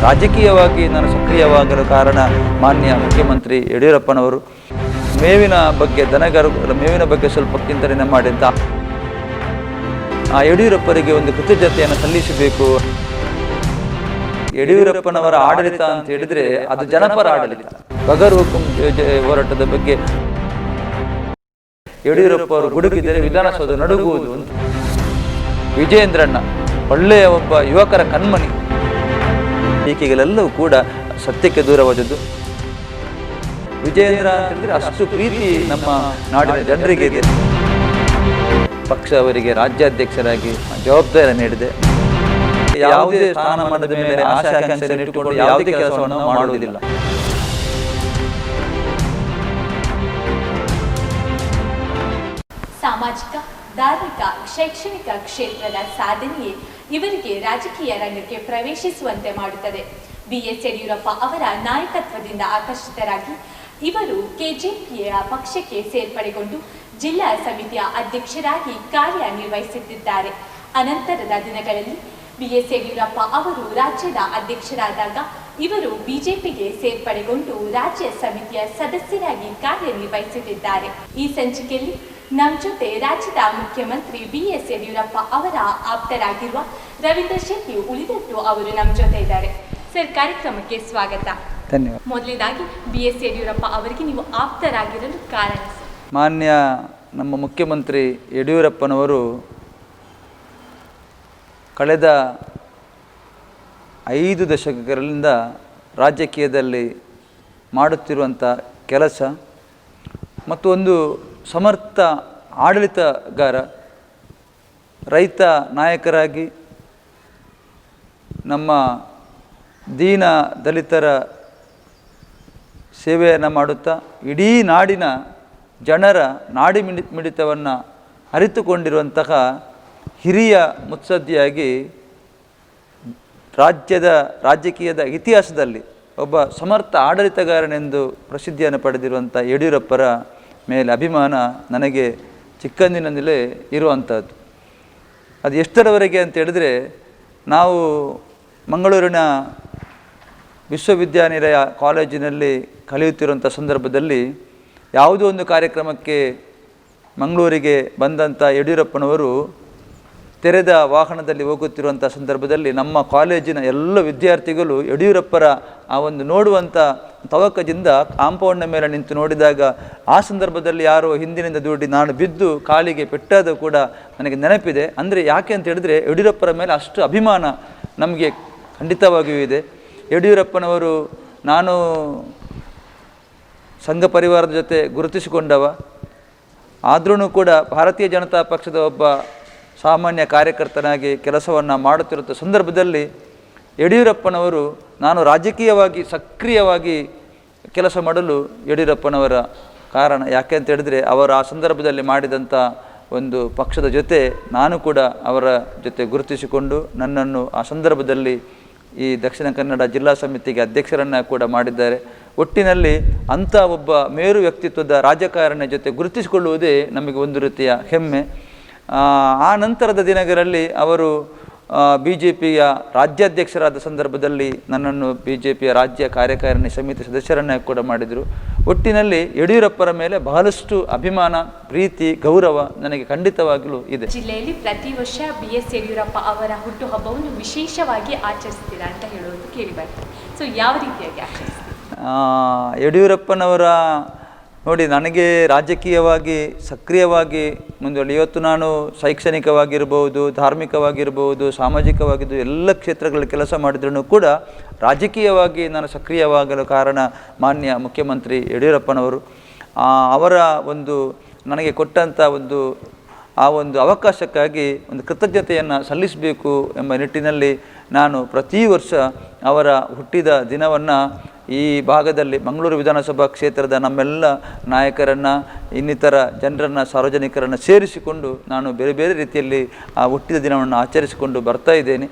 ರಾಜಕೀಯವಾಗಿ ನಾನು ಸಕ್ರಿಯವಾಗಲು ಕಾರಣ ಮಾನ್ಯ ಮುಖ್ಯಮಂತ್ರಿ ಯಡಿಯೂರಪ್ಪನವರು. ಮೇವಿನ ಬಗ್ಗೆ ಮೇವಿನ ಬಗ್ಗೆ ಸ್ವಲ್ಪ ಚಿಂತನೆ ಮಾಡಿದ್ದ ಆ ಯಡಿಯೂರಪ್ಪರಿಗೆ ಒಂದು ಕೃತಜ್ಞತೆಯನ್ನು ಸಲ್ಲಿಸಬೇಕು. ಯಡಿಯೂರಪ್ಪನವರ ಆಡಳಿತ ಅಂತ ಹೇಳಿದರೆ ಅದು ಜನಪರ ಆಡಳಿತ. ಬಗರ್ ಹುಕುಂ ಹೋರಾಟದ ಬಗ್ಗೆ ಯಡಿಯೂರಪ್ಪ ಅವರು ಗುಡುಗಿದರೆ ವಿಧಾನಸೌಧ ನಡುಗುವುದು ಅಂತ. ವಿಜಯೇಂದ್ರಣ್ಣ ಒಳ್ಳೆಯ ಒಬ್ಬ ಯುವಕರ ಕಣ್ಮಣಿ. ಟೀಕೆಗಳೆಲ್ಲವೂ ಕೂಡ ಸತ್ಯಕ್ಕೆ ದೂರವಾದದ್ದು. ವಿಜಯೇಂದ್ರ ಅಂತ ಹೇಳಿದ್ರೆ ಅಷ್ಟು ಪ್ರೀತಿ ನಮ್ಮ ನಾಡಿನ ಜನರಿಗೆ ಇದೆ. ಪಕ್ಷ ಅವರಿಗೆ ರಾಜ್ಯಾಧ್ಯಕ್ಷರಾಗಿ ಜವಾಬ್ದಾರಿ ನೀಡಿದೆ. ಯಾವುದೇ ಸ್ಥಾನಮಾನದ ಮೇಲೆ ಆಶೆ ಆಕಾಂಕ್ಷೆ ಇಟ್ಟುಕೊಂಡು ಯಾವುದೇ ಕೆಲಸವನ್ನು ಮಾಡುವುದಿಲ್ಲ. ಸಾಮಾಜಿಕ, ಧಾರ್ಮಿಕ, ಶೈಕ್ಷಣಿಕ ಕ್ಷೇತ್ರದ ಸಾಧನೆಯೇ ಇವರಿಗೆ ರಾಜಕೀಯ ರಂಗಕ್ಕೆ ಪ್ರವೇಶಿಸುವಂತೆ ಮಾಡುತ್ತದೆ. ಬಿಎಸ್ ಯಡಿಯೂರಪ್ಪ ಅವರ ನಾಯಕತ್ವದಿಂದ ಆಕರ್ಷಿತರಾಗಿ ಇವರು ಕೆಜೆಪಿಯ ಪಕ್ಷಕ್ಕೆ ಸೇರ್ಪಡೆಗೊಂಡು ಜಿಲ್ಲಾ ಸಮಿತಿಯ ಅಧ್ಯಕ್ಷರಾಗಿ ಕಾರ್ಯನಿರ್ವಹಿಸುತ್ತಿದ್ದಾರೆ. ಅನಂತರದ ದಿನಗಳಲ್ಲಿ ಬಿಎಸ್ ಯಡಿಯೂರಪ್ಪ ಅವರು ರಾಜ್ಯದ ಅಧ್ಯಕ್ಷರಾದಾಗ ಇವರು ಬಿಜೆಪಿಗೆ ಸೇರ್ಪಡೆಗೊಂಡು ರಾಜ್ಯ ಸಮಿತಿಯ ಸದಸ್ಯರಾಗಿ ಕಾರ್ಯನಿರ್ವಹಿಸುತ್ತಿದ್ದಾರೆ. ಈ ಸಂಚಿಕೆಯಲ್ಲಿ ನಮ್ಮ ಜೊತೆ ರಾಜ್ಯದ ಮುಖ್ಯಮಂತ್ರಿ ಬಿಎಸ್ ಯಡಿಯೂರಪ್ಪ ಅವರ ಆಪ್ತರಾಗಿರುವ ರವೀಂದ್ರ ಶೆಟ್ಟಿ ಉಳಿದಟ್ಟು ಅವರು ನಮ್ಮ ಜೊತೆ ಇದ್ದಾರೆ. ಸರ್, ಕಾರ್ಯಕ್ರಮಕ್ಕೆ ಸ್ವಾಗತ. ಧನ್ಯವಾದ. ಮೊದಲನೇದಾಗಿ ಬಿಎಸ್ ಯಡಿಯೂರಪ್ಪ ಅವರಿಗೆ ನೀವು ಆಪ್ತರಾಗಿರಲು ಕಾರಣ ಸರ್? ಮಾನ್ಯ ನಮ್ಮ ಮುಖ್ಯಮಂತ್ರಿ ಯಡಿಯೂರಪ್ಪನವರು ಕಳೆದ 5 ದಶಕಗಳಿಂದ ರಾಜಕೀಯದಲ್ಲಿ ಮಾಡುತ್ತಿರುವಂಥ ಕೆಲಸ ಮತ್ತು ಒಂದು ಸಮರ್ಥ ಆಡಳಿತಗಾರ, ರೈತ ನಾಯಕರಾಗಿ ನಮ್ಮ ದೀನ ದಲಿತರ ಸೇವೆಯನ್ನು ಮಾಡುತ್ತಾ ಇಡೀ ನಾಡಿನ ಜನರ ನಾಡಿ ಮಿಡಿತವನ್ನು ಅರಿತುಕೊಂಡಿರುವಂತಹ ಹಿರಿಯ ಮುತ್ಸದ್ದಿಯಾಗಿ ರಾಜಕೀಯದ ಇತಿಹಾಸದಲ್ಲಿ ಒಬ್ಬ ಸಮರ್ಥ ಆಡಳಿತಗಾರನೆಂದು ಪ್ರಸಿದ್ಧಿಯನ್ನು ಪಡೆದಿರುವಂಥ ಯಡಿಯೂರಪ್ಪರ ಮೇಲೆ ಅಭಿಮಾನ ನನಗೆ ಚಿಕ್ಕಂದಿನಿಂದಲೇ ಇರುವಂಥದ್ದು. ಅದು ಎಷ್ಟರವರೆಗೆ ಅಂತ ಹೇಳಿದರೆ, ನಾವು ಮಂಗಳೂರಿನ ವಿಶ್ವವಿದ್ಯಾನಿಲಯ ಕಾಲೇಜಿನಲ್ಲಿ ಕಲಿಯುತ್ತಿರುವಂಥ ಸಂದರ್ಭದಲ್ಲಿ ಯಾವುದೋ ಒಂದು ಕಾರ್ಯಕ್ರಮಕ್ಕೆ ಮಂಗಳೂರಿಗೆ ಬಂದಂಥ ಯಡಿಯೂರಪ್ಪನವರು ತೆರೆದ ವಾಹನದಲ್ಲಿ ಹೋಗುತ್ತಿರುವಂಥ ಸಂದರ್ಭದಲ್ಲಿ ನಮ್ಮ ಕಾಲೇಜಿನ ಎಲ್ಲ ವಿದ್ಯಾರ್ಥಿಗಳು ಯಡಿಯೂರಪ್ಪರ ಆ ಒಂದು ನೋಡುವಂಥ ತವಕದಿಂದ ಕಾಂಪೌಂಡ್ನ ಮೇಲೆ ನಿಂತು ನೋಡಿದಾಗ ಆ ಸಂದರ್ಭದಲ್ಲಿ ಯಾರೋ ಹಿಂದಿನಿಂದ ದೂಡಿ ನಾನು ಬಿದ್ದು ಕಾಲಿಗೆ ಪೆಟ್ಟಾದ ಕೂಡ ನನಗೆ ನೆನಪಿದೆ. ಅಂದರೆ ಯಾಕೆ ಅಂತ ಹೇಳಿದರೆ ಯಡಿಯೂರಪ್ಪರ ಮೇಲೆ ಅಷ್ಟು ಅಭಿಮಾನ ನಮಗೆ ಖಂಡಿತವಾಗಿಯೂ ಇದೆ. ಯಡಿಯೂರಪ್ಪನವರು ನಾನು ಸಂಘ ಪರಿವಾರದ ಜೊತೆ ಗುರುತಿಸಿಕೊಂಡವ, ಆದ್ರೂ ಕೂಡ ಭಾರತೀಯ ಜನತಾ ಪಕ್ಷದ ಒಬ್ಬ ಸಾಮಾನ್ಯ ಕಾರ್ಯಕರ್ತನಾಗಿ ಕೆಲಸವನ್ನು ಮಾಡುತ್ತಿರುವಂಥ ಸಂದರ್ಭದಲ್ಲಿ ಯಡಿಯೂರಪ್ಪನವರು ನಾನು ರಾಜಕೀಯವಾಗಿ ಸಕ್ರಿಯವಾಗಿ ಕೆಲಸ ಮಾಡಲು ಯಡಿಯೂರಪ್ಪನವರ ಕಾರಣ. ಯಾಕೆ ಅಂತ ಹೇಳಿದರೆ ಅವರು ಆ ಸಂದರ್ಭದಲ್ಲಿ ಮಾಡಿದಂಥ ಒಂದು ಪಕ್ಷದ ಜೊತೆ ನಾನು ಕೂಡ ಅವರ ಜೊತೆ ಗುರುತಿಸಿಕೊಂಡು ನನ್ನನ್ನು ಆ ಸಂದರ್ಭದಲ್ಲಿ ಈ ದಕ್ಷಿಣ ಕನ್ನಡ ಜಿಲ್ಲಾ ಸಮಿತಿಗೆ ಅಧ್ಯಕ್ಷರನ್ನು ಕೂಡ ಮಾಡಿದ್ದಾರೆ. ಒಟ್ಟಿನಲ್ಲಿ ಅಂಥ ಒಬ್ಬ ಮೇರು ವ್ಯಕ್ತಿತ್ವದ ರಾಜಕಾರಣ ಜೊತೆ ಗುರುತಿಸಿಕೊಳ್ಳುವುದೇ ನಮಗೆ ಒಂದು ರೀತಿಯ ಹೆಮ್ಮೆ. ಆ ನಂತರದ ದಿನಗಳಲ್ಲಿ ಅವರು BJPಯ ರಾಜ್ಯಾಧ್ಯಕ್ಷರಾದ ಸಂದರ್ಭದಲ್ಲಿ ನನ್ನನ್ನು BJPಯ ರಾಜ್ಯ ಕಾರ್ಯಕಾರಿಣಿ ಸಮಿತಿ ಸದಸ್ಯರನ್ನು ಕೂಡ ಮಾಡಿದರು. ಒಟ್ಟಿನಲ್ಲಿ ಯಡಿಯೂರಪ್ಪರ ಮೇಲೆ ಬಹಳಷ್ಟು ಅಭಿಮಾನ, ಪ್ರೀತಿ, ಗೌರವ ನನಗೆ ಖಂಡಿತವಾಗಲೂ ಇದೆ. ಜಿಲ್ಲೆಯಲ್ಲಿ ಪ್ರತಿ ವರ್ಷ ಬಿಎಸ್ ಯಡಿಯೂರಪ್ಪ ಅವರ ಹುಟ್ಟುಹಬ್ಬವನ್ನು ವಿಶೇಷವಾಗಿ ಆಚರಿಸ್ತೀರಾ ಅಂತ ಹೇಳೋದು ಕೇಳಿಬರ್ತದೆ. ಸೊ ಯಾವ ರೀತಿಯಾಗಿ ಆಚರಿಸ್ತೀರಾ? ಯಡಿಯೂರಪ್ಪನವರ ನೋಡಿ, ನನಗೆ ರಾಜಕೀಯವಾಗಿ ಸಕ್ರಿಯವಾಗಿ ಮುಂದುವರಲಿ. ಇವತ್ತು ನಾನು ಶೈಕ್ಷಣಿಕವಾಗಿರ್ಬೋದು, ಧಾರ್ಮಿಕವಾಗಿರ್ಬೋದು, ಸಾಮಾಜಿಕವಾಗಿದ್ದು ಎಲ್ಲ ಕ್ಷೇತ್ರಗಳಲ್ಲಿ ಕೆಲಸ ಮಾಡಿದ್ರೂ ಕೂಡ ರಾಜಕೀಯವಾಗಿ ನಾನು ಸಕ್ರಿಯವಾಗಲು ಕಾರಣ ಮಾನ್ಯ ಮುಖ್ಯಮಂತ್ರಿ ಯಡಿಯೂರಪ್ಪನವರು. ಅವರ ಒಂದು ನನಗೆ ಕೊಟ್ಟಂಥ ಆ ಒಂದು ಅವಕಾಶಕ್ಕಾಗಿ ಒಂದು ಕೃತಜ್ಞತೆಯನ್ನು ಸಲ್ಲಿಸಬೇಕು ಎಂಬ ನಿಟ್ಟಿನಲ್ಲಿ ನಾನು ಪ್ರತಿ ವರ್ಷ ಅವರ ಹುಟ್ಟಿದ ದಿನವನ್ನು ಈ ಭಾಗದಲ್ಲಿ ಮಂಗಳೂರು ವಿಧಾನಸಭಾ ಕ್ಷೇತ್ರದ ನಮ್ಮೆಲ್ಲ ನಾಯಕರನ್ನು, ಇನ್ನಿತರ ಜನರನ್ನು, ಸಾರ್ವಜನಿಕರನ್ನು ಸೇರಿಸಿಕೊಂಡು ನಾನು ಬೇರೆ ಬೇರೆ ರೀತಿಯಲ್ಲಿ ಆ ಹುಟ್ಟಿದ ದಿನವನ್ನು ಆಚರಿಸಿಕೊಂಡು ಬರ್ತಾ ಇದ್ದೇನೆ.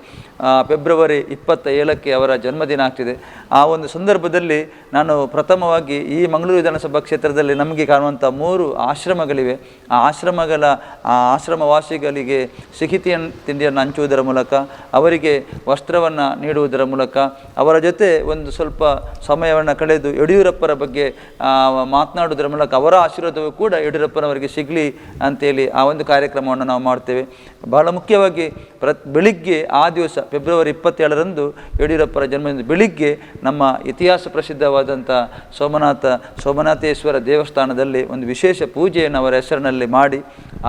ಫೆಬ್ರವರಿ 27ಕ್ಕೆ ಅವರ ಜನ್ಮದಿನ ಆಗ್ತಿದೆ. ಆ ಒಂದು ಸಂದರ್ಭದಲ್ಲಿ ನಾನು ಪ್ರಥಮವಾಗಿ ಈ ಮಂಗಳೂರು ವಿಧಾನಸಭಾ ಕ್ಷೇತ್ರದಲ್ಲಿ ನಮಗೆ ಕಾಣುವಂಥ 3 ಆಶ್ರಮಗಳಿವೆ. ಆ ಆಶ್ರಮವಾಸಿಗಳಿಗೆ ಸಿಹಿ ತಿಂಡಿಯನ್ನು ಹಂಚುವುದರ ಮೂಲಕ, ಅವರಿಗೆ ವಸ್ತ್ರವನ್ನು ನೀಡುವುದರ ಮೂಲಕ, ಅವರ ಜೊತೆ ಒಂದು ಸ್ವಲ್ಪ ಸಮಯವನ್ನು ಕಳೆದು ಯಡಿಯೂರಪ್ಪರ ಬಗ್ಗೆ ಮಾತನಾಡುವುದರ ಮೂಲಕ ಅವರ ಆಶೀರ್ವಾದವೂ ಕೂಡ ಯಡಿಯೂರಪ್ಪನವರಿಗೆ ಸಿಗಲಿ ಅಂತೇಳಿ ಆ ಒಂದು ಕಾರ್ಯಕ್ರಮವನ್ನು ನಾವು ಮಾಡ್ತೇವೆ. ಬಹಳ ಮುಖ್ಯವಾಗಿ ಬೆಳಿಗ್ಗೆ ಆ ದಿವಸ ಫೆಬ್ರವರಿ 27ರಂದು ಯಡಿಯೂರಪ್ಪರ ಜನ್ಮದಿನ ಬೆಳಿಗ್ಗೆ ನಮ್ಮ ಇತಿಹಾಸ ಪ್ರಸಿದ್ಧವಾದಂಥ ಸೋಮನಾಥೇಶ್ವರ ದೇವಸ್ಥಾನದಲ್ಲಿ ಒಂದು ವಿಶೇಷ ಪೂಜೆಯನ್ನು ಅವರ ಹೆಸರಿನಲ್ಲಿ ಮಾಡಿ,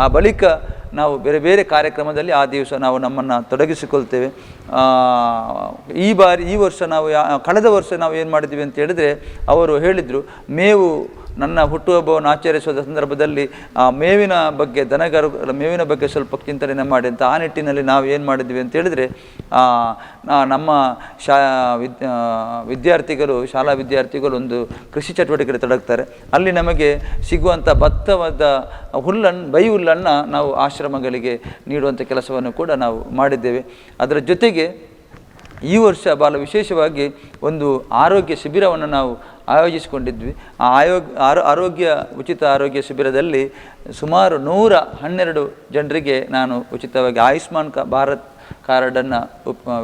ಆ ಬಳಿಕ ನಾವು ಬೇರೆ ಬೇರೆ ಕಾರ್ಯಕ್ರಮದಲ್ಲಿ ಆ ದಿವಸ ನಾವು ನಮ್ಮನ್ನು ತೊಡಗಿಸಿಕೊಳ್ತೇವೆ. ಈ ವರ್ಷ ನಾವು ಕಳೆದ ವರ್ಷ ನಾವು ಏನು ಮಾಡಿದ್ವಿ ಅಂತ ಹೇಳಿದರೆ, ಅವರು ಹೇಳಿದರು ಮೇವು ನನ್ನ ಹುಟ್ಟುಹಬ್ಬವನ್ನು ಆಚರಿಸುವ ಸಂದರ್ಭದಲ್ಲಿ ಆ ಮೇವಿನ ಬಗ್ಗೆ ಮೇವಿನ ಬಗ್ಗೆ ಸ್ವಲ್ಪ ಚಿಂತನೆ ಮಾಡಿ ಅಂತ. ಆ ನಿಟ್ಟಿನಲ್ಲಿ ನಾವು ಏನು ಮಾಡಿದ್ವಿ ಅಂತ ಹೇಳಿದರೆ, ನಮ್ಮ ಶಾಲಾ ವಿದ್ಯಾರ್ಥಿಗಳು ಒಂದು ಕೃಷಿ ಚಟುವಟಿಕೆಯಲ್ಲಿ ತೊಡಗ್ತಾರೆ. ಅಲ್ಲಿ ನಮಗೆ ಸಿಗುವಂಥ ಭತ್ತವಾದ ಬೈ ಹುಲ್ಲನ್ನು ನಾವು ಆಶ್ರಮಗಳಿಗೆ ನೀಡುವಂಥ ಕೆಲಸವನ್ನು ಕೂಡ ನಾವು ಮಾಡಿದ್ದೇವೆ. ಅದರ ಜೊತೆಗೆ ಈ ವರ್ಷ ಭಾಳ ವಿಶೇಷವಾಗಿ ಒಂದು ಆರೋಗ್ಯ ಶಿಬಿರವನ್ನು ನಾವು ಆಯೋಜಿಸಿಕೊಂಡಿದ್ವಿ. ಆ ಆರೋಗ್ಯ ಉಚಿತ ಆರೋಗ್ಯ ಶಿಬಿರದಲ್ಲಿ ಸುಮಾರು 112 ಜನರಿಗೆ ನಾನು ಉಚಿತವಾಗಿ ಆಯುಷ್ಮಾನ್ ಭಾರತ್ ಕಾರ್ಡನ್ನು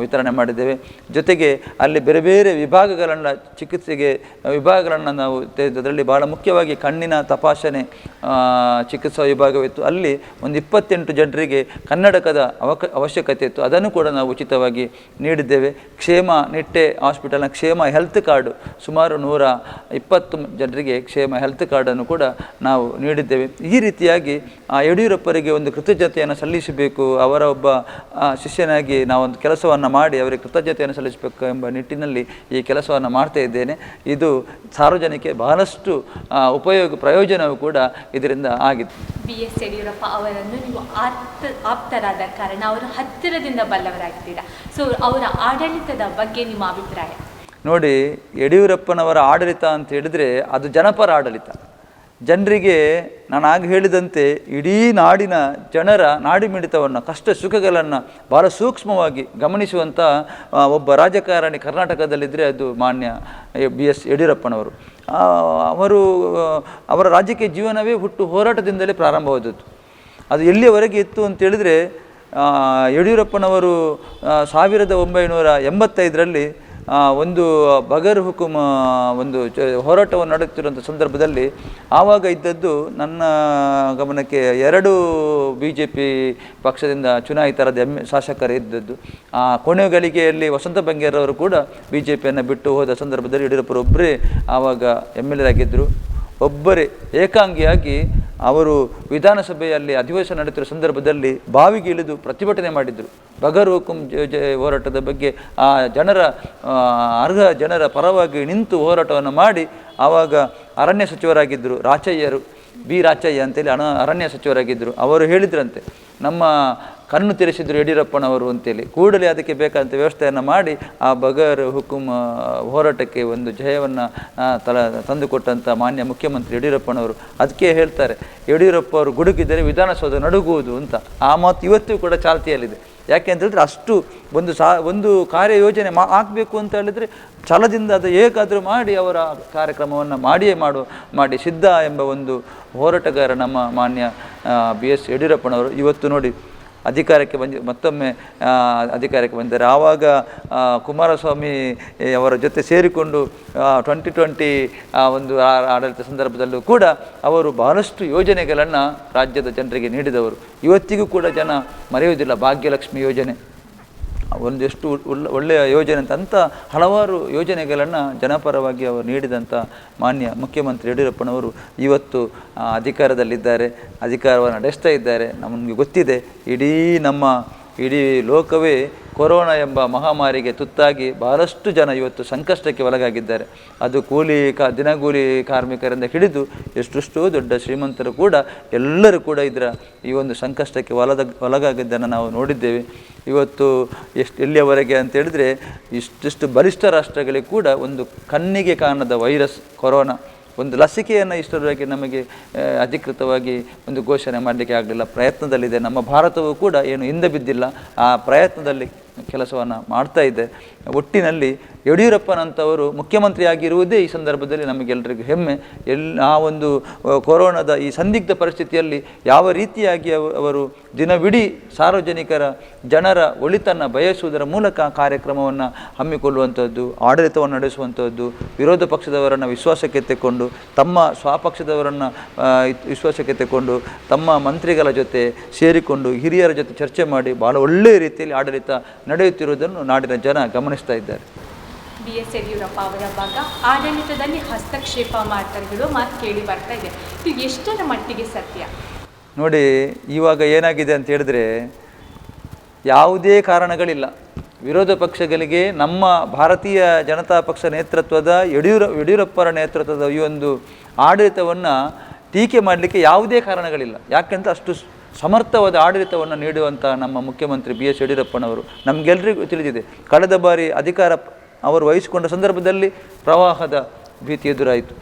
ವಿತರಣೆ ಮಾಡಿದ್ದೇವೆ. ಜೊತೆಗೆ ಅಲ್ಲಿ ಬೇರೆ ಬೇರೆ ವಿಭಾಗಗಳನ್ನು ವಿಭಾಗಗಳನ್ನು ನಾವು ಅದರಲ್ಲಿ ಭಾಳ ಮುಖ್ಯವಾಗಿ ಕಣ್ಣಿನ ತಪಾಸಣೆ ಚಿಕಿತ್ಸಾ ವಿಭಾಗವಿತ್ತು. ಅಲ್ಲಿ ಒಂದು 28 ಜನರಿಗೆ ಕನ್ನಡಕದ ಅವಶ್ಯಕತೆ ಇತ್ತು. ಅದನ್ನು ಕೂಡ ನಾವು ಉಚಿತವಾಗಿ ನೀಡಿದ್ದೇವೆ. ಕ್ಷೇಮ ನಿಟ್ಟೆ ಹಾಸ್ಪಿಟಲ್ನ ಕ್ಷೇಮ ಹೆಲ್ತ್ ಕಾರ್ಡು ಸುಮಾರು 120 ಜನರಿಗೆ ಕ್ಷೇಮ ಹೆಲ್ತ್ ಕಾರ್ಡನ್ನು ಕೂಡ ನಾವು ನೀಡಿದ್ದೇವೆ. ಈ ರೀತಿಯಾಗಿ ಯಡಿಯೂರಪ್ಪರಿಗೆ ಒಂದು ಕೃತಜ್ಞತೆಯನ್ನು ಸಲ್ಲಿಸಬೇಕು, ಅವರ ಒಬ್ಬ ಶಿಷ್ಯನಾಗಿ ನಾವೊಂದು ಕೆಲಸವನ್ನು ಮಾಡಿ ಅವರಿಗೆ ಕೃತಜ್ಞತೆಯನ್ನು ಸಲ್ಲಿಸಬೇಕು ಎಂಬ ನಿಟ್ಟಿನಲ್ಲಿ ಈ ಕೆಲಸವನ್ನು ಮಾಡ್ತಾ ಇದ್ದೇನೆ. ಇದು ಸಾರ್ವಜನಿಕ ಬಹಳಷ್ಟು ಪ್ರಯೋಜನವೂ ಕೂಡ ಇದರಿಂದ ಆಗಿದೆ. BS ಯಡಿಯೂರಪ್ಪ ಅವರನ್ನು ನೀವು ಆಪ್ತರಾದ ಕಾರಣ ಅವರು ಹತ್ತಿರದಿಂದ ಬಲ್ಲವರಾಗಿದ್ದೀರಾ. ಸೊ ಅವರ ಆಡಳಿತದ ಬಗ್ಗೆ ನಿಮ್ಮ ಅಭಿಪ್ರಾಯ? ನೋಡಿ, ಯಡಿಯೂರಪ್ಪನವರ ಆಡಳಿತ ಅಂತ ಹೇಳಿದರೆ ಅದು ಜನಪರ ಆಡಳಿತ. ಜನರಿಗೆ ನಾನು ಆಗ ಹೇಳಿದಂತೆ ಇಡೀ ನಾಡಿನ ಜನರ ನಾಡಿಮಿಡಿತವನ್ನು, ಕಷ್ಟ ಸುಖಗಳನ್ನು ಭಾಳ ಸೂಕ್ಷ್ಮವಾಗಿ ಗಮನಿಸುವಂಥ ಒಬ್ಬ ರಾಜಕಾರಣಿ ಕರ್ನಾಟಕದಲ್ಲಿದ್ದರೆ ಅದು ಮಾನ್ಯ BS ಯಡಿಯೂರಪ್ಪನವರು. ಅವರ ರಾಜಕೀಯ ಜೀವನವೇ ಹೋರಾಟದಿಂದಲೇ ಪ್ರಾರಂಭವಾದದ್ದು. ಅದು ಎಲ್ಲಿಯವರೆಗೆ ಇತ್ತು ಅಂತೇಳಿದರೆ, ಯಡಿಯೂರಪ್ಪನವರು 1985ರಲ್ಲಿ ಒಂದು ಬಗರ್ ಹುಕುಂ ಒಂದು ಹೋರಾಟವನ್ನು ನಡೆಯುತ್ತಿರುವಂಥ ಸಂದರ್ಭದಲ್ಲಿ ಆವಾಗ ಇದ್ದದ್ದು ನನ್ನ ಗಮನಕ್ಕೆ 2 BJP ಪಕ್ಷದಿಂದ ಚುನಾಯಿತರಾದ ಶಾಸಕರು ಇದ್ದದ್ದು. ಕೊನೆಯ ಗಳಿಗೆಯಲ್ಲಿ ವಸಂತ ಬಂಗೇರವರು ಕೂಡ BJPಯನ್ನು ಬಿಟ್ಟು ಹೋದ ಸಂದರ್ಭದಲ್ಲಿ ಯಡಿಯೂರಪ್ಪರು ಒಬ್ಬರೇ ಆವಾಗ MLA ಆಗಿದ್ದರು. ಒಬ್ಬರೇ ಏಕಾಂಗಿಯಾಗಿ ಅವರು ವಿಧಾನಸಭೆಯಲ್ಲಿ ಅಧಿವೇಶನ ನಡೆಯುತ್ತಿರುವ ಸಂದರ್ಭದಲ್ಲಿ ಬಾವಿಗೆ ಇಳಿದು ಪ್ರತಿಭಟನೆ ಮಾಡಿದರು. ಬಗರ್ ಹುಕುಂ ಹೋರಾಟದ ಬಗ್ಗೆ ಅರ್ಹ ಜನರ ಪರವಾಗಿ ನಿಂತು ಹೋರಾಟವನ್ನು ಮಾಡಿ ಆವಾಗ ಅರಣ್ಯ ಸಚಿವರಾಗಿದ್ದರು ಬಿ ರಾಚಯ್ಯ ಅಂತೇಳಿ ಅರಣ್ಯ ಸಚಿವರಾಗಿದ್ದರು. ಅವರು ಹೇಳಿದ್ರಂತೆ, ನಮ್ಮ ಕಣ್ಣು ತೆರೆಸಿದ್ರು ಯಡಿಯೂರಪ್ಪನವರು ಅಂತೇಳಿ. ಕೂಡಲೇ ಅದಕ್ಕೆ ಬೇಕಾದಂಥ ವ್ಯವಸ್ಥೆಯನ್ನು ಮಾಡಿ ಆ ಬಗರ್ ಹುಕುಂ ಹೋರಾಟಕ್ಕೆ ಒಂದು ಜಯವನ್ನು ತಂದುಕೊಟ್ಟಂಥ ಮಾನ್ಯ ಮುಖ್ಯಮಂತ್ರಿ ಯಡಿಯೂರಪ್ಪನವರು. ಅದಕ್ಕೆ ಹೇಳ್ತಾರೆ, ಯಡಿಯೂರಪ್ಪ ಅವರು ಗುಡುಗಿದರೆ ವಿಧಾನಸೌಧ ನಡುಗುವುದು ಅಂತ. ಆ ಮಾತು ಇವತ್ತೂ ಕೂಡ ಚಾಲ್ತಿಯಲ್ಲಿದೆ. ಯಾಕೆ ಅಂತ ಹೇಳಿದ್ರೆ, ಅಷ್ಟು ಒಂದು ಕಾರ್ಯಯೋಜನೆ ಆಗಬೇಕು ಅಂತ ಹೇಳಿದರೆ ಛಲದಿಂದ ಅದು ಹೇಗಾದರೂ ಮಾಡಿ ಅವರ ಕಾರ್ಯಕ್ರಮವನ್ನು ಮಾಡಿ ಸಿದ್ಧ ಎಂಬ ಒಂದು ಹೋರಾಟಗಾರ ನಮ್ಮ ಮಾನ್ಯ BS ಯಡಿಯೂರಪ್ಪನವರು. ಇವತ್ತು ನೋಡಿ ಮತ್ತೊಮ್ಮೆ ಅಧಿಕಾರಕ್ಕೆ ಬಂದಿದ್ದಾರೆ. ಆವಾಗ ಕುಮಾರಸ್ವಾಮಿ ಅವರ ಜೊತೆ ಸೇರಿಕೊಂಡು 2020 ಒಂದು ಆಡಳಿತ ಸಂದರ್ಭದಲ್ಲೂ ಕೂಡ ಅವರು ಬಹಳಷ್ಟು ಯೋಜನೆಗಳನ್ನು ರಾಜ್ಯದ ಜನರಿಗೆ ನೀಡಿದವರು. ಇವತ್ತಿಗೂ ಕೂಡ ಜನ ಮರೆಯುವುದಿಲ್ಲ. ಭಾಗ್ಯಲಕ್ಷ್ಮಿ ಯೋಜನೆ ಒಂದೆಷ್ಟು ಒಳ್ಳೆಯ ಯೋಜನೆ ಅಂತ ಹಲವಾರು ಯೋಜನೆಗಳನ್ನು ಜನಪರವಾಗಿ ಅವರು ನೀಡಿದಂಥ ಮಾನ್ಯ ಮುಖ್ಯಮಂತ್ರಿ ಯಡಿಯೂರಪ್ಪನವರು ಇವತ್ತು ಅಧಿಕಾರದಲ್ಲಿದ್ದಾರೆ, ಅಧಿಕಾರವನ್ನು ನಡೆಸ್ತಾ ಇದ್ದಾರೆ. ನಮಗೆ ಗೊತ್ತಿದೆ, ಇಡೀ ಲೋಕವೇ ಕೊರೋನಾ ಎಂಬ ಮಹಾಮಾರಿಗೆ ತುತ್ತಾಗಿ ಬಹಳಷ್ಟು ಜನ ಇವತ್ತು ಸಂಕಷ್ಟಕ್ಕೆ ಒಳಗಾಗಿದ್ದಾರೆ. ಅದು ದಿನಗೂಲಿ ಕಾರ್ಮಿಕರಿಂದ ಹಿಡಿದು ಎಷ್ಟೆಷ್ಟೋ ದೊಡ್ಡ ಶ್ರೀಮಂತರು ಕೂಡ ಎಲ್ಲರೂ ಕೂಡ ಈ ಒಂದು ಸಂಕಷ್ಟಕ್ಕೆ ಒಳಗಾಗಿದ್ದನ್ನು ನಾವು ನೋಡಿದ್ದೇವೆ. ಇವತ್ತು ಎಲ್ಲಿಯವರೆಗೆ ಅಂತೇಳಿದರೆ, ಇಷ್ಟು ಬಲಿಷ್ಠ ರಾಷ್ಟ್ರಗಳಿಗೆ ಕೂಡ ಒಂದು ಕಣ್ಣಿಗೆ ಕಾಣದ ವೈರಸ್ ಕೊರೋನಾ, ಒಂದು ಲಸಿಕೆಯನ್ನು ಇಷ್ಟರವರೆಗೆ ನಮಗೆ ಅಧಿಕೃತವಾಗಿ ಒಂದು ಘೋಷಣೆ ಮಾಡಲಿಕ್ಕೆ ಆಗಲಿಲ್ಲ. ಪ್ರಯತ್ನದಲ್ಲಿದೆ. ನಮ್ಮ ಭಾರತವೂ ಕೂಡ ಏನು ಹಿಂದೆ ಬಿದ್ದಿಲ್ಲ. ಆ ಪ್ರಯತ್ನದಲ್ಲಿ ಕೆಲಸವನ್ನು ಮಾಡ್ತಾ ಇದೆ. ಒಟ್ಟಿನಲ್ಲಿ ಯಡಿಯೂರಪ್ಪನಂಥವರು ಮುಖ್ಯಮಂತ್ರಿಯಾಗಿರುವುದೇ ಈ ಸಂದರ್ಭದಲ್ಲಿ ನಮಗೆಲ್ಲರಿಗೂ ಹೆಮ್ಮೆ. ಆ ಒಂದು ಕೊರೋನಾದ ಈ ಸಂದಿಗ್ಧ ಪರಿಸ್ಥಿತಿಯಲ್ಲಿ ಯಾವ ರೀತಿಯಾಗಿ ಅವರು ದಿನವಿಡೀ ಸಾರ್ವಜನಿಕರ ಜನರ ಒಳಿತನ್ನು ಬಯಸುವುದರ ಮೂಲಕ ಕಾರ್ಯಕ್ರಮವನ್ನು ಹಮ್ಮಿಕೊಳ್ಳುವಂಥದ್ದು, ಆಡಳಿತವನ್ನು ನಡೆಸುವಂಥದ್ದು, ವಿರೋಧ ಪಕ್ಷದವರನ್ನು ವಿಶ್ವಾಸಕ್ಕೆ ತೆಕ್ಕೊಂಡು ತಮ್ಮ ಸ್ವಪಕ್ಷದವರನ್ನು ವಿಶ್ವಾಸಕ್ಕೆ ತೆಕ್ಕೊಂಡು ತಮ್ಮ ಮಂತ್ರಿಗಳ ಜೊತೆ ಸೇರಿಕೊಂಡು ಹಿರಿಯರ ಜೊತೆ ಚರ್ಚೆ ಮಾಡಿ ಭಾಳ ಒಳ್ಳೆಯ ರೀತಿಯಲ್ಲಿ ಆಡಳಿತ ನಡೆಯುತ್ತಿರುವುದನ್ನು ನಾಡಿನ ಜನ ಗಮನಿಸ್ತಾ ಇದ್ದಾರೆ. BS ಯಡಿಯೂರಪ್ಪ ಅವರ ಭಾಗ ಆಡಳಿತದಲ್ಲಿ ಹಸ್ತಕ್ಷೇಪ ಮಾಡ್ತಾರೋ ಮಾತು ಕೇಳಿ ಬರ್ತಾ ಇದೆ. ಇದು ಎಷ್ಟರ ಮಟ್ಟಿಗೆ ಸತ್ಯ? ನೋಡಿ, ಇವಾಗ ಏನಾಗಿದೆ ಅಂತ ಹೇಳಿದ್ರೆ ಯಾವುದೇ ಕಾರಣಗಳಿಲ್ಲ. ವಿರೋಧ ಪಕ್ಷಗಳಿಗೆ ನಮ್ಮ ಭಾರತೀಯ ಜನತಾ ಪಕ್ಷ ನೇತೃತ್ವದ ಯಡಿಯೂರಪ್ಪರ ನೇತೃತ್ವದ ಈ ಒಂದು ಆಡಳಿತವನ್ನು ಟೀಕೆ ಮಾಡಲಿಕ್ಕೆ ಯಾವುದೇ ಕಾರಣಗಳಿಲ್ಲ. ಯಾಕೆಂತ ಅಷ್ಟು ಸಮರ್ಥವಾದ ಆಡಳಿತವನ್ನು ನೀಡುವಂಥ ನಮ್ಮ ಮುಖ್ಯಮಂತ್ರಿ BS ಯಡಿಯೂರಪ್ಪನವರು ನಮಗೆಲ್ಲರಿಗೂ ತಿಳಿದಿದೆ. ಕಳೆದ ಬಾರಿ ಅಧಿಕಾರ ಅವರು ವಹಿಸಿಕೊಂಡ ಸಂದರ್ಭದಲ್ಲಿ ಪ್ರವಾಹದ ಭೀತಿ ಎದುರಾಯಿತು.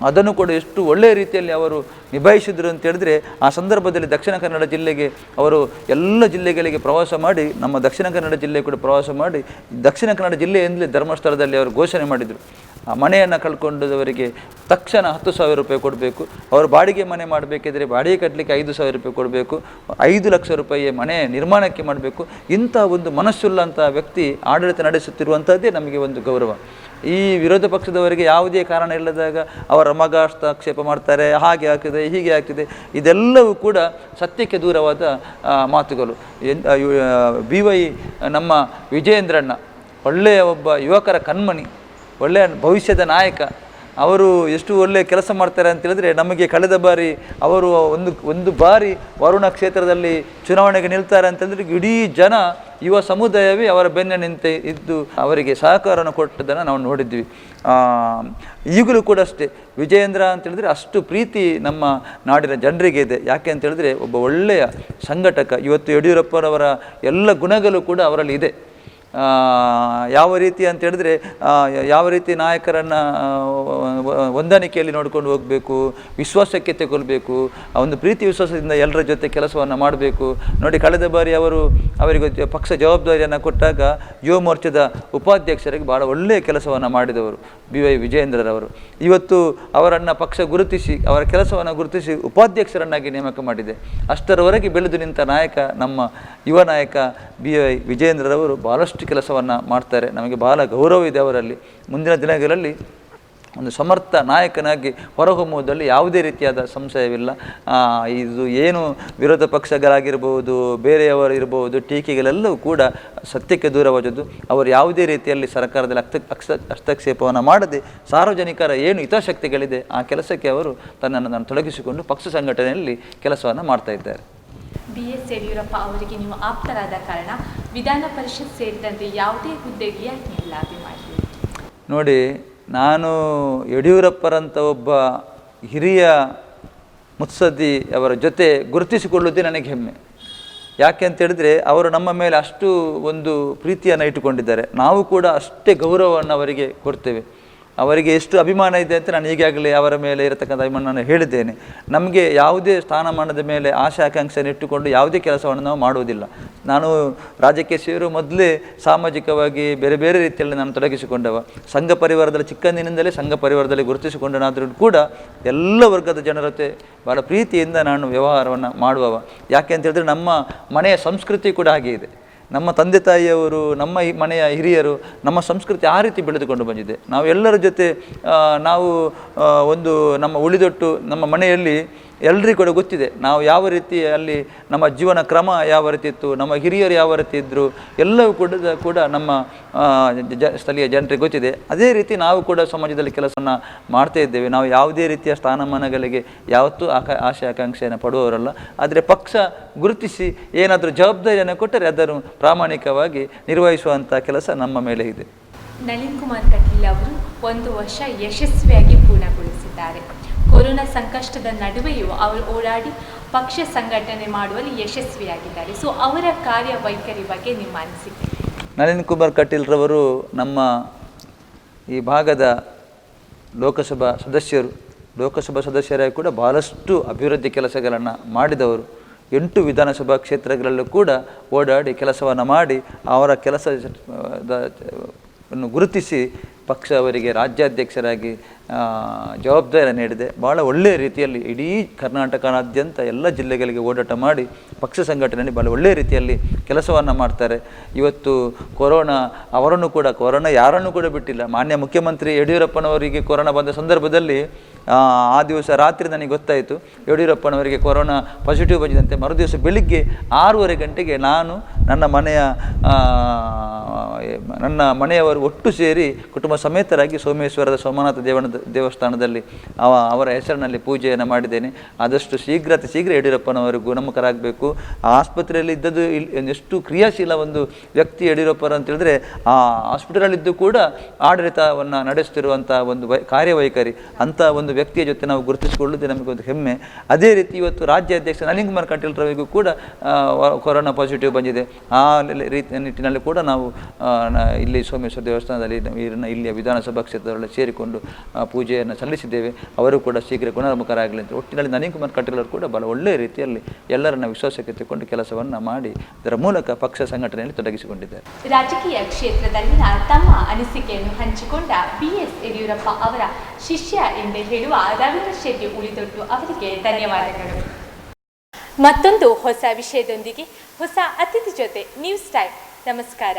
ಅದನ್ನು ಕೂಡ ಎಷ್ಟು ಒಳ್ಳೆಯ ರೀತಿಯಲ್ಲಿ ಅವರು ನಿಭಾಯಿಸಿದರು ಅಂತ ಹೇಳಿದ್ರೆ, ಆ ಸಂದರ್ಭದಲ್ಲಿ ದಕ್ಷಿಣ ಕನ್ನಡ ಜಿಲ್ಲೆಗೆ ಅವರು ಎಲ್ಲ ಜಿಲ್ಲೆಗಳಿಗೆ ಪ್ರವಾಸ ಮಾಡಿ, ನಮ್ಮ ದಕ್ಷಿಣ ಕನ್ನಡ ಜಿಲ್ಲೆ ಕೂಡ ಪ್ರವಾಸ ಮಾಡಿ, ದಕ್ಷಿಣ ಕನ್ನಡ ಜಿಲ್ಲೆಯಿಂದಲೇ ಧರ್ಮಸ್ಥಳದಲ್ಲಿ ಅವರು ಘೋಷಣೆ ಮಾಡಿದರು, ಆ ಮನೆಯನ್ನು ಕಳ್ಕೊಂಡವರಿಗೆ ತಕ್ಷಣ 10,000 ರೂಪಾಯಿ ಕೊಡಬೇಕು, ಅವರು ಬಾಡಿಗೆ ಮನೆ ಮಾಡಬೇಕಿದ್ರೆ ಬಾಡಿಗೆ ಕಟ್ಟಲಿಕ್ಕೆ 5,000 ರೂಪಾಯಿ ಕೊಡಬೇಕು, 5 ಲಕ್ಷ ರೂಪಾಯಿ ಮನೆ ನಿರ್ಮಾಣಕ್ಕೆ ಮಾಡಬೇಕು. ಇಂಥ ಒಂದು ಮನಸ್ಸುಳ್ಳಂಥ ವ್ಯಕ್ತಿ ಆಡಳಿತ ನಡೆಸುತ್ತಿರುವಂಥದ್ದೇ ನಮಗೆ ಒಂದು ಗೌರವ. ಈ ವಿರೋಧ ಪಕ್ಷದವರಿಗೆ ಯಾವುದೇ ಕಾರಣ ಇಲ್ಲದಾಗ ಅವರ ಮಗ ಹಸ್ತಕ್ಷೇಪ ಮಾಡ್ತಾರೆ, ಹಾಗೆ ಆಗ್ತಿದೆ ಹೀಗೆ ಆಗ್ತಿದೆ, ಇದೆಲ್ಲವೂ ಕೂಡ ಸತ್ಯಕ್ಕೆ ದೂರವಾದ ಮಾತುಗಳು. BY ನಮ್ಮ ವಿಜಯೇಂದ್ರಣ್ಣ ಒಳ್ಳೆಯ ಒಬ್ಬ ಯುವಕರ ಕಣ್ಮಣಿ, ಒಳ್ಳೆಯ ಭವಿಷ್ಯದ ನಾಯಕ. ಅವರು ಎಷ್ಟು ಒಳ್ಳೆಯ ಕೆಲಸ ಮಾಡ್ತಾರೆ ಅಂತ ಹೇಳಿದ್ರೆ, ನಮಗೆ ಕಳೆದ ಬಾರಿ ಅವರು ಒಂದು ಬಾರಿ ವರುಣ ಕ್ಷೇತ್ರದಲ್ಲಿ ಚುನಾವಣೆಗೆ ನಿಲ್ತಾರೆ ಅಂತಂದರೆ ಇಡೀ ಜನ ಯುವ ಸಮುದಾಯವೇ ಅವರ ಬೆನ್ನ ನಿಂತೆ ಇದ್ದು ಅವರಿಗೆ ಸಹಕಾರವನ್ನು ಕೊಟ್ಟದನ್ನು ನಾವು ನೋಡಿದ್ವಿ. ಈಗಲೂ ಕೂಡ ಅಷ್ಟೇ, ವಿಜಯೇಂದ್ರ ಅಂತೇಳಿದ್ರೆ ಅಷ್ಟು ಪ್ರೀತಿ ನಮ್ಮ ನಾಡಿನ ಜನರಿಗೆ ಇದೆ. ಯಾಕೆ ಅಂತೇಳಿದ್ರೆ ಒಬ್ಬ ಒಳ್ಳೆಯ ಸಂಘಟಕ. ಇವತ್ತು ಯಡಿಯೂರಪ್ಪನವರ ಎಲ್ಲ ಗುಣಗಳು ಕೂಡ ಅವರಲ್ಲಿ ಇದೆ. ಯಾವ ರೀತಿ ಅಂತ ಹೇಳಿದ್ರೆ, ಯಾವ ರೀತಿ ನಾಯಕರನ್ನು ಹೊಂದಾಣಿಕೆಯಲ್ಲಿ ನೋಡ್ಕೊಂಡು ಹೋಗಬೇಕು, ವಿಶ್ವಾಸಕ್ಕೆ ತಗೊಳ್ಬೇಕು, ಒಂದು ಪ್ರೀತಿ ವಿಶ್ವಾಸದಿಂದ ಎಲ್ಲರ ಜೊತೆ ಕೆಲಸವನ್ನು ಮಾಡಬೇಕು. ನೋಡಿ, ಕಳೆದ ಬಾರಿ ಅವರಿಗೆ ಪಕ್ಷ ಜವಾಬ್ದಾರಿಯನ್ನು ಕೊಟ್ಟಾಗ ಯುವ ಮೋರ್ಚಾದ ಉಪಾಧ್ಯಕ್ಷರಿಗೆ ಭಾಳ ಒಳ್ಳೆಯ ಕೆಲಸವನ್ನು ಮಾಡಿದವರು BY ವಿಜಯೇಂದ್ರರವರು. ಇವತ್ತು ಅವರನ್ನು ಪಕ್ಷ ಗುರುತಿಸಿ, ಅವರ ಕೆಲಸವನ್ನು ಗುರುತಿಸಿ ಉಪಾಧ್ಯಕ್ಷರನ್ನಾಗಿ ನೇಮಕ ಮಾಡಿದೆ. ಅಷ್ಟರವರೆಗೆ ಬೆಳೆದು ನಿಂತ ನಾಯಕ ನಮ್ಮ ಯುವ ನಾಯಕ BY ವಿಜಯೇಂದ್ರರವರು ಭಾಳಷ್ಟು ಕೆಲಸವನ್ನು ಮಾಡ್ತಾರೆ. ನಮಗೆ ಬಹಳ ಗೌರವ ಇದೆ ಅವರಲ್ಲಿ. ಮುಂದಿನ ದಿನಗಳಲ್ಲಿ ಒಂದು ಸಮರ್ಥ ನಾಯಕನಾಗಿ ಹೊರಹೊಮ್ಮುವುದರಲ್ಲಿ ಯಾವುದೇ ರೀತಿಯಾದ ಸಂಶಯವಿಲ್ಲ. ಇದು ಏನು ವಿರೋಧ ಪಕ್ಷಗಳಾಗಿರ್ಬೋದು, ಬೇರೆಯವರು ಇರ್ಬೋದು, ಟೀಕೆಗಳೆಲ್ಲವೂ ಕೂಡ ಸತ್ಯಕ್ಕೆ ದೂರವಾದದ್ದು. ಅವರು ಯಾವುದೇ ರೀತಿಯಲ್ಲಿ ಸರ್ಕಾರದಲ್ಲಿ ಹಸ್ತಕ್ಷೇಪವನ್ನು ಮಾಡದೆ ಸಾರ್ವಜನಿಕರ ಏನು ಹಿತಾಸಕ್ತಿಗಳಿದೆ ಆ ಕೆಲಸಕ್ಕೆ ಅವರು ತನ್ನನ್ನು ತೊಡಗಿಸಿಕೊಂಡು ಪಕ್ಷ ಸಂಘಟನೆಯಲ್ಲಿ ಕೆಲಸವನ್ನು ಮಾಡ್ತಾ ಇದ್ದಾರೆ. BS ಯಡಿಯೂರಪ್ಪ ಅವರಿಗೆ ನೀವು ಆಪ್ತರಾದ ಕಾರಣ ವಿಧಾನ ಪರಿಷತ್ ಸೇರಿದಂತೆ ಯಾವುದೇ ಹುದ್ದೆಗೆ ನೀವು ಲಾಬಿ ಮಾಡಲಿ? ನೋಡಿ, ನಾನು ಯಡಿಯೂರಪ್ಪರಂಥ ಒಬ್ಬ ಹಿರಿಯ ಮುತ್ಸದ್ದಿ ಅವರ ಜೊತೆ ಗುರುತಿಸಿಕೊಳ್ಳುವುದೇ ನನಗೆ ಹೆಮ್ಮೆ. ಯಾಕೆ ಅಂತ ಹೇಳಿದ್ರೆ, ಅವರು ನಮ್ಮ ಮೇಲೆ ಅಷ್ಟು ಒಂದು ಪ್ರೀತಿಯನ್ನು ಇಟ್ಟುಕೊಂಡಿದ್ದಾರೆ. ನಾವು ಕೂಡ ಅಷ್ಟೇ ಗೌರವವನ್ನು ಅವರಿಗೆ ಕೊಡ್ತೇವೆ. ಅವರಿಗೆ ಎಷ್ಟು ಅಭಿಮಾನ ಇದೆ ಅಂತ ನಾನು ಈಗಾಗಲೇ ಅವರ ಮೇಲೆ ಇರತಕ್ಕಂಥ ಅಭಿಮಾನ ಹೇಳಿದ್ದೇನೆ. ನಮಗೆ ಯಾವುದೇ ಸ್ಥಾನಮಾನದ ಮೇಲೆ ಆಶೆ ಆಕಾಂಕ್ಷೆಯನ್ನು ಇಟ್ಟುಕೊಂಡು ಯಾವುದೇ ಕೆಲಸವನ್ನು ನಾವು ಮಾಡುವುದಿಲ್ಲ. ನಾನು ರಾಜ್ಯಕ್ಕೆ ಸೇರುವ ಮೊದಲೇ ಸಾಮಾಜಿಕವಾಗಿ ಬೇರೆ ಬೇರೆ ರೀತಿಯಲ್ಲಿ ನಾನು ತೊಡಗಿಸಿಕೊಂಡವ. ಸಂಘ ಪರಿವಾರದಲ್ಲಿ ಚಿಕ್ಕಂದಿನಿಂದಲೇ ಸಂಘ ಪರಿವಾರದಲ್ಲಿ ಗುರುತಿಸಿಕೊಂಡನಾದರೂ ಕೂಡ ಎಲ್ಲ ವರ್ಗದ ಜನರ ಜೊತೆ ಭಾಳ ಪ್ರೀತಿಯಿಂದ ನಾನು ವ್ಯವಹಾರವನ್ನು ಮಾಡುವವ. ಯಾಕೆ ಅಂತ ಹೇಳಿದ್ರೆ, ನಮ್ಮ ಮನೆಯ ಸಂಸ್ಕೃತಿ ಕೂಡ ಹಾಗೆ ಇದೆ. ನಮ್ಮ ತಂದೆ ತಾಯಿಯವರು, ನಮ್ಮ ಈ ಮನೆಯ ಹಿರಿಯರು, ನಮ್ಮ ಸಂಸ್ಕೃತಿ ಆ ರೀತಿ ಬೆಳೆದುಕೊಂಡು ಬಂದಿದೆ. ನಾವು ಎಲ್ಲರ ಜೊತೆ ನಾವು ಒಂದು ನಮ್ಮ ಉಳಿದೊಟ್ಟು ನಮ್ಮ ಮನೆಯಲ್ಲಿ ಎಲ್ಲರಿಗೂ ಕೂಡ ಗೊತ್ತಿದೆ ನಾವು ಯಾವ ರೀತಿ ಅಲ್ಲಿ ನಮ್ಮ ಜೀವನ ಕ್ರಮ ಯಾವ ರೀತಿ ಇತ್ತು, ನಮ್ಮ ಹಿರಿಯರು ಯಾವ ರೀತಿ ಇದ್ದರು, ಎಲ್ಲವೂ ಕೂಡ ನಮ್ಮ ಸ್ಥಳೀಯ ಜನರಿಗೆ ಗೊತ್ತಿದೆ. ಅದೇ ರೀತಿ ನಾವು ಕೂಡ ಸಮಾಜದಲ್ಲಿ ಕೆಲಸವನ್ನು ಮಾಡ್ತಾ ಇದ್ದೇವೆ. ನಾವು ಯಾವುದೇ ರೀತಿಯ ಸ್ಥಾನಮಾನಗಳಿಗೆ ಯಾವತ್ತೂ ಆಶೆ ಆಕಾಂಕ್ಷೆಯನ್ನು ಪಡುವವರಲ್ಲ. ಆದರೆ ಪಕ್ಷ ಗುರುತಿಸಿ ಏನಾದರೂ ಜವಾಬ್ದಾರಿಯನ್ನು ಕೊಟ್ಟರೆ ಅದನ್ನು ಪ್ರಾಮಾಣಿಕವಾಗಿ ನಿರ್ವಹಿಸುವಂಥ ಕೆಲಸ ನಮ್ಮ ಮೇಲೆ ಇದೆ. ನಳಿನ್ ಕುಮಾರ್ ಕಟೀಲ್ ಅವರು 1 ವರ್ಷ ಯಶಸ್ವಿಯಾಗಿ ಪೂರ್ಣಗೊಳಿಸಿದ್ದಾರೆ. ಕೊರೋನಾ ಸಂಕಷ್ಟದ ನಡುವೆಯೂ ಅವರು ಓಡಾಡಿ ಪಕ್ಷ ಸಂಘಟನೆ ಮಾಡುವಲ್ಲಿ ಯಶಸ್ವಿಯಾಗಿದ್ದಾರೆ. ಸೊ ಅವರ ಕಾರ್ಯವೈಖರಿ ಬಗ್ಗೆ ನಿಮ್ಮ ಅನಿಸಿಕೆ? ನಳಿನ್ ಕುಮಾರ್ ಕಟೀಲ್ರವರು ನಮ್ಮ ಈ ಭಾಗದ ಲೋಕಸಭಾ ಸದಸ್ಯರಾಗಿ ಕೂಡ ಭಾಳಷ್ಟು ಅಭಿವೃದ್ಧಿ ಕೆಲಸಗಳನ್ನು ಮಾಡಿದವರು. 8 ವಿಧಾನಸಭಾ ಕ್ಷೇತ್ರಗಳಲ್ಲೂ ಕೂಡ ಓಡಾಡಿ ಕೆಲಸವನ್ನು ಮಾಡಿ ಅವರ ಕೆಲಸವನ್ನು ಗುರುತಿಸಿ ಪಕ್ಷ ಅವರಿಗೆ ರಾಜ್ಯಾಧ್ಯಕ್ಷರಾಗಿ ಜವಾಬ್ದಾರಿ ನೀಡಿದೆ. ಭಾಳ ಒಳ್ಳೆಯ ರೀತಿಯಲ್ಲಿ ಇಡೀ ಕರ್ನಾಟಕನಾದ್ಯಂತ ಎಲ್ಲ ಜಿಲ್ಲೆಗಳಿಗೆ ಓಡಾಟ ಮಾಡಿ ಪಕ್ಷ ಸಂಘಟನೆಯಲ್ಲಿ ಭಾಳ ಒಳ್ಳೆಯ ರೀತಿಯಲ್ಲಿ ಕೆಲಸವನ್ನು ಮಾಡ್ತಾರೆ. ಇವತ್ತು ಕೊರೋನಾ ಯಾರನ್ನು ಕೂಡ ಬಿಟ್ಟಿಲ್ಲ. ಮಾನ್ಯ ಮುಖ್ಯಮಂತ್ರಿ ಯಡಿಯೂರಪ್ಪನವರಿಗೆ ಕೊರೋನಾ ಬಂದ ಸಂದರ್ಭದಲ್ಲಿ ಆ ದಿವಸ ರಾತ್ರಿ ನನಗೆ ಗೊತ್ತಾಯಿತು ಯಡಿಯೂರಪ್ಪನವರಿಗೆ ಕೊರೋನಾ ಪಾಸಿಟಿವ್ ಬಂದಿದಂತೆ. ಮರುದಿವಸ ಬೆಳಿಗ್ಗೆ 6:30 ಗಂಟೆಗೆ ನಾನು ನನ್ನ ಮನೆಯವರು ಒಟ್ಟು ಸೇರಿ ಕುಟುಂಬ ಸಮೇತರಾಗಿ ಸೋಮೇಶ್ವರದ ಸೋಮನಾಥ ದೇವಸ್ಥಾನದಲ್ಲಿ ಅವರ ಹೆಸರಿನಲ್ಲಿ ಪೂಜೆಯನ್ನು ಮಾಡಿದ್ದೇನೆ. ಆದಷ್ಟು ಶೀಘ್ರ ಯಡಿಯೂರಪ್ಪನವರು ಗುಣಮುಖರಾಗಬೇಕು. ಆ ಆಸ್ಪತ್ರೆಯಲ್ಲಿ ಇದ್ದದ್ದು ಎಷ್ಟು ಕ್ರಿಯಾಶೀಲ ಒಂದು ವ್ಯಕ್ತಿ ಯಡಿಯೂರಪ್ಪರು ಅಂತ ಹೇಳಿದ್ರೆ, ಆ ಹಾಸ್ಪಿಟಲಲ್ಲಿದ್ದು ಕೂಡ ಆಡಳಿತವನ್ನು ನಡೆಸ್ತಿರುವಂಥ ಒಂದು ಕಾರ್ಯವೈಖರಿ ಅಂಥ ಒಂದು ವ್ಯಕ್ತಿಯ ಜೊತೆ ನಾವು ಗುರುತಿಸಿಕೊಳ್ಳುವುದೇ ನಮಗೊಂದು ಹೆಮ್ಮೆ. ಅದೇ ರೀತಿ ಇವತ್ತು ರಾಜ್ಯಾಧ್ಯಕ್ಷ ನಳಿನ್ ಕುಮಾರ್ ಕಟೀಲ್ ರವಿಗೂ ಕೂಡ ಕೊರೋನಾ ಪಾಸಿಟಿವ್ ಬಂದಿದೆ. ಆ ನಿಟ್ಟಿನಲ್ಲಿ ಕೂಡ ನಾವು ಇಲ್ಲಿ ಸೋಮೇಶ್ವರ ದೇವಸ್ಥಾನದಲ್ಲಿ ಇಲ್ಲಿಯ ವಿಧಾನಸಭಾ ಕ್ಷೇತ್ರದಲ್ಲಿ ಸೇರಿಕೊಂಡು ಪೂಜೆಯನ್ನು ಸಲ್ಲಿಸಿದ್ದೇವೆ. ಅವರು ಕೂಡ ಶೀಘ್ರ ಗುಣಮುಖರಾಗಲಿ ಅಂತ. ಒಟ್ಟಿನಲ್ಲಿ ನಳಿನ್ ಕುಮಾರ್ ಕಟೀಲ್ ಅವರು ಕೂಡ ಬಹಳ ಒಳ್ಳೆಯ ರೀತಿಯಲ್ಲಿ ಎಲ್ಲರನ್ನ ವಿಶ್ವಾಸಕ್ಕೆ ತೆಗೆದುಕೊಂಡು ಕೆಲಸವನ್ನು ಮಾಡಿ ಇದರ ಮೂಲಕ ಪಕ್ಷ ಸಂಘಟನೆಯಲ್ಲಿ ತೊಡಗಿಸಿಕೊಂಡಿದ್ದಾರೆ. ರಾಜಕೀಯ ಕ್ಷೇತ್ರದಲ್ಲಿನ ತಮ್ಮ ಅನಿಸಿಕೆಯನ್ನು ಹಂಚಿಕೊಂಡ BS ಯಡಿಯೂರಪ್ಪ ಅವರ ಶಿಷ್ಯ ಎಂದೇ ಹೇಳುವ ರವೀಂದ್ರ ಶೆಟ್ಟಿ ಉಳಿದೊಟ್ಟು ಅವರಿಗೆ ಧನ್ಯವಾದಗಳು. ಮತ್ತೊಂದು ಹೊಸ ವಿಷಯದೊಂದಿಗೆ ಹೊಸ ಅತಿಥಿ ಜೊತೆ ನ್ಯೂಸ್ ಟೈಮ್. ನಮಸ್ಕಾರ.